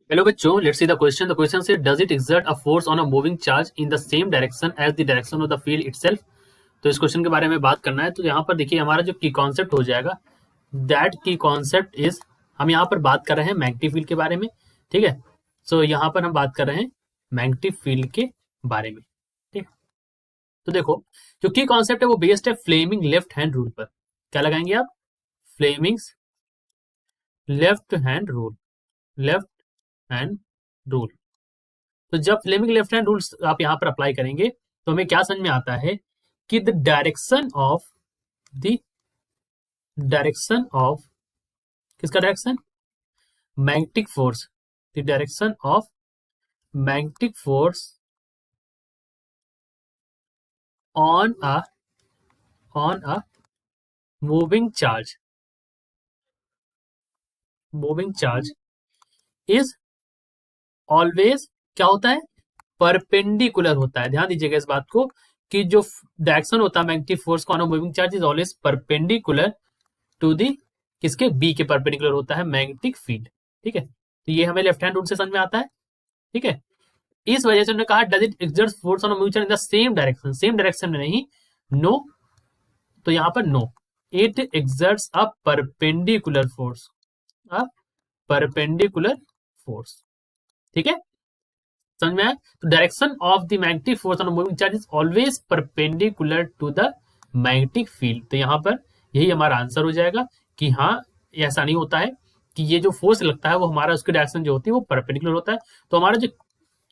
Hello बच्चों, let's see the question से does it exert a force on a moving charge in the same direction as the direction of the field itself. तो इस question के बारे में बात करना है। तो यहाँ पर देखिए हमारा जो की कॉन्सेप्ट हो जाएगा, दैट की कॉन्सेप्ट इज, हम यहाँ पर बात कर रहे हैं मैग्नेटिक फील्ड के बारे में। ठीक है, सो यहाँ पर हम बात कर रहे हैं मैग्नेटिक फील्ड के बारे में। ठीक है, तो देखो जो की कॉन्सेप्ट है वो बेस्ड है फ्लेमिंग लेफ्ट हैंड रूल पर। क्या लगाएंगे आप? Fleming's left hand rule, left hand rule. तो जब फ्लेमिंग लेफ्ट हैंड रूल्स आप यहाँ पर अप्लाई करेंगे तो हमें क्या समझ में आता है कि द डायरेक्शन ऑफ किसका direction? Magnetic force, the direction of magnetic force on a moving charge, moving charge is always क्या होता है? परपेंडिकुलर होता है। ध्यान दीजिएगा इस बात को कि जो डायरेक्शन होता है मैग्नेटिक फोर्स का on a moving charge is always perpendicular to the, किसके? बी के परपेंडिकुलर होता है मैग्नेटिक फील्ड। ठीक है, तो ये हमें लेफ्ट हैंड रूल से समझ में आता है। ठीक है, इस वजह से उन्होंने कहा does it exert force on mutual in the same direction, same direction में नहीं, नो। तो यहाँ पर no, it exerts a perpendicular force, a perpendicular force. ठीक है, समझ में आया? तो direction of the magnetic force on moving charge is always perpendicular to the magnetic field. तो यहाँ पर यही हमारा आंसर हो जाएगा कि हाँ, ऐसा नहीं होता है कि ये जो फोर्स लगता है वो हमारा उसकी डायरेक्शन जो होती है वो परपेंडिकुलर होता है। तो हमारा जो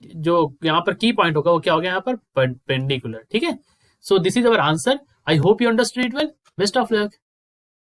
जो यहाँ पर की पॉइंट होगा वो क्या हो गया यहाँ पर? परपेंडिकुलर। ठीक है, so this is our answer. I hope you understood it well. Best of luck.